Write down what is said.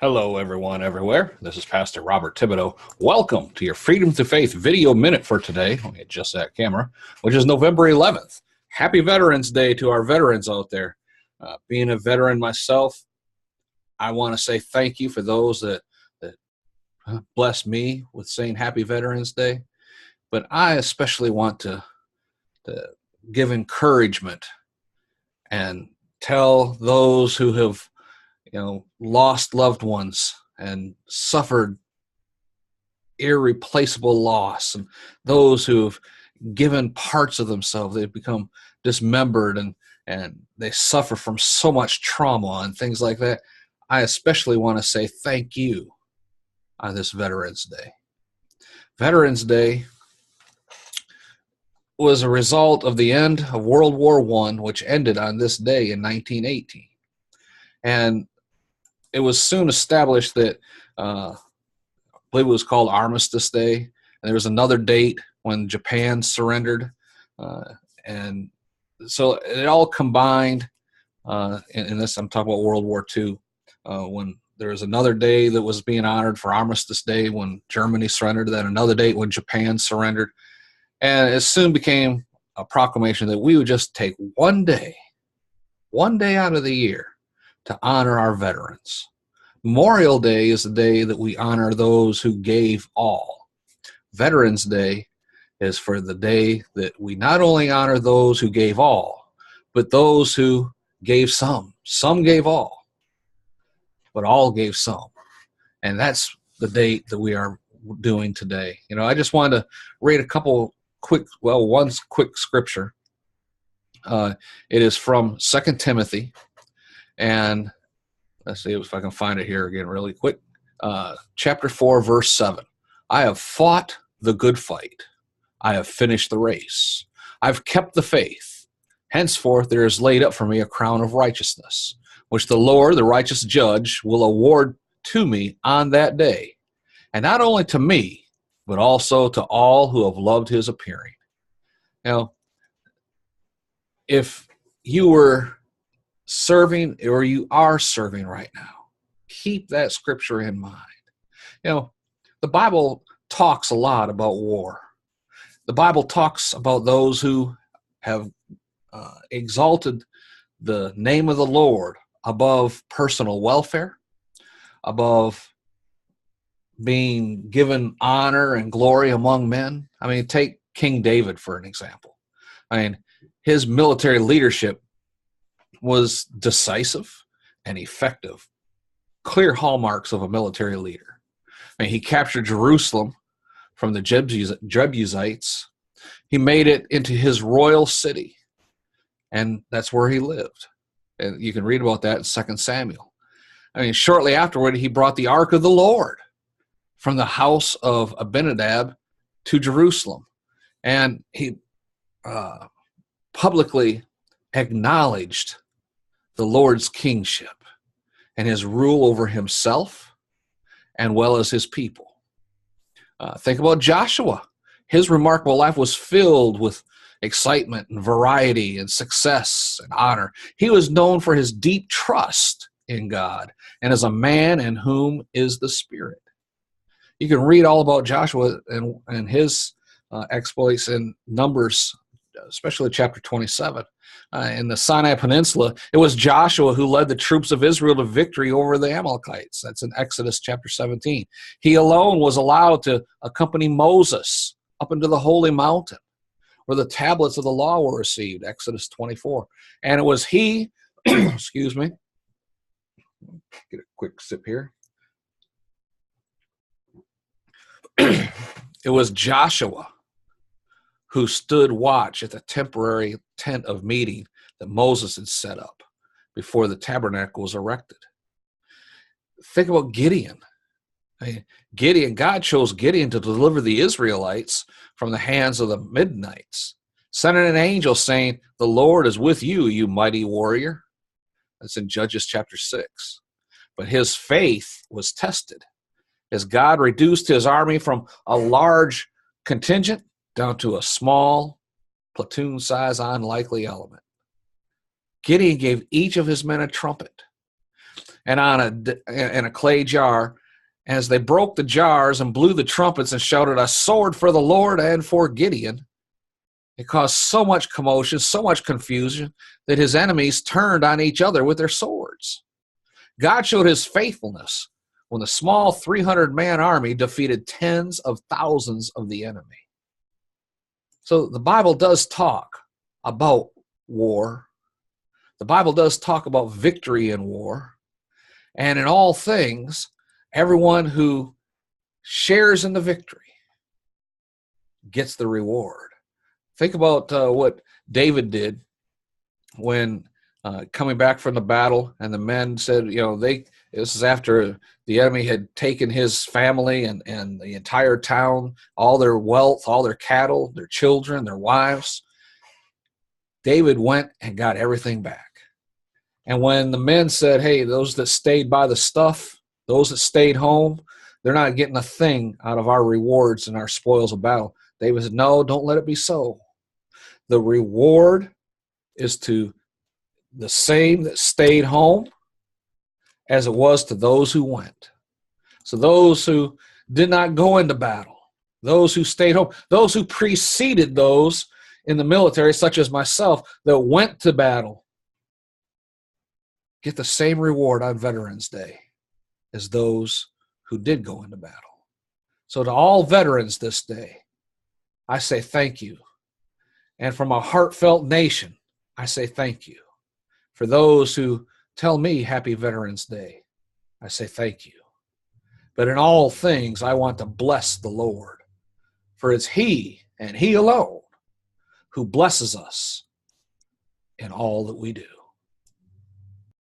Hello, everyone, everywhere. This is Pastor Robert Thibodeau. Welcome to your Freedom to Faith video minute for today. Let me adjust that camera, which is November 11th. Happy Veterans Day to our veterans out there. Being a veteran myself, I want to say thank you for those that bless me with saying Happy Veterans Day. But I especially want to give encouragement and tell those who have lost loved ones and suffered irreplaceable loss, and those who've given parts of themselves, they've become dismembered and they suffer from so much trauma and things like that. I especially want to say thank you on this Veterans Day. Veterans Day was a result of the end of World War I, which ended on this day in 1918. And it was soon established that I believe it was called Armistice Day, and there was another date when Japan surrendered, and so it all combined. In this, I'm talking about World War II, when there was another day that was being honored for Armistice Day when Germany surrendered, then another date when Japan surrendered, and it soon became a proclamation that we would just take one day out of the year to honor our veterans. Memorial Day is the day that we honor those who gave all. Veterans Day is for the day that we not only honor those who gave all, but those who gave some. Some gave all, but all gave some. And that's the date that we are doing today. I just wanted to read a couple one quick scripture. It is from 2 Timothy. And let's see if I can find it here again really quick. Chapter 4, verse 7. I have fought the good fight. I have finished the race. I've kept the faith. Henceforth there is laid up for me a crown of righteousness, which the Lord, the righteous judge, will award to me on that day. And not only to me, but also to all who have loved his appearing. Now, if you were serving, or you are serving right now, keep that scripture in mind. The Bible talks a lot about war. The Bible talks about those who have exalted the name of the Lord above personal welfare, above being given honor and glory among men. Take King David for an example. His military leadership was decisive and effective, clear hallmarks of a military leader. He captured Jerusalem from the Jebusites. He made it into his royal city, and that's where he lived. And you can read about that in 2 Samuel. Shortly afterward, he brought the Ark of the Lord from the house of Abinadab to Jerusalem, and he publicly acknowledged the Lord's kingship and his rule over himself and well as his people. Think about Joshua. His remarkable life was filled with excitement and variety and success and honor. He was known for his deep trust in God and as a man in whom is the Spirit. You can read all about Joshua and his exploits in Numbers, especially chapter 27. In the Sinai Peninsula, it was Joshua who led the troops of Israel to victory over the Amalekites. That's in Exodus chapter 17. He alone was allowed to accompany Moses up into the holy mountain where the tablets of the law were received, Exodus 24. And it was he, excuse me, get a quick sip here. It was Joshua who stood watch at the temporary tent of meeting that Moses had set up before the tabernacle was erected. Think about Gideon. God chose Gideon to deliver the Israelites from the hands of the Midianites, sending an angel saying, "The Lord is with you, you mighty warrior." That's in Judges chapter 6. But his faith was tested as God reduced his army from a large contingent down to a small, platoon-size, unlikely element. Gideon gave each of his men a trumpet. and in a clay jar. As they broke the jars and blew the trumpets and shouted, "A sword for the Lord and for Gideon," it caused so much commotion, so much confusion, that his enemies turned on each other with their swords. God showed his faithfulness when the small 300-man army defeated tens of thousands of the enemy. So the Bible does talk about war. The Bible does talk about victory in war. And in all things, everyone who shares in the victory gets the reward. Think about what David did when coming back from the battle, and the men said, this is after the enemy had taken his family and the entire town, all their wealth, all their cattle, their children, their wives. David went and got everything back. And when the men said, "Hey, those that stayed by the stuff, those that stayed home, they're not getting a thing out of our rewards and our spoils of battle," David said, "No, don't let it be so. The reward is to the same that stayed home as it was to those who went." So those who did not go into battle, those who stayed home, those who preceded those in the military, such as myself, that went to battle, get the same reward on Veterans Day as those who did go into battle. So to all veterans this day, I say thank you. And from a heartfelt nation, I say thank you. For those who tell me Happy Veterans Day, I say thank you. But in all things, I want to bless the Lord, for it's He and He alone who blesses us in all that we do.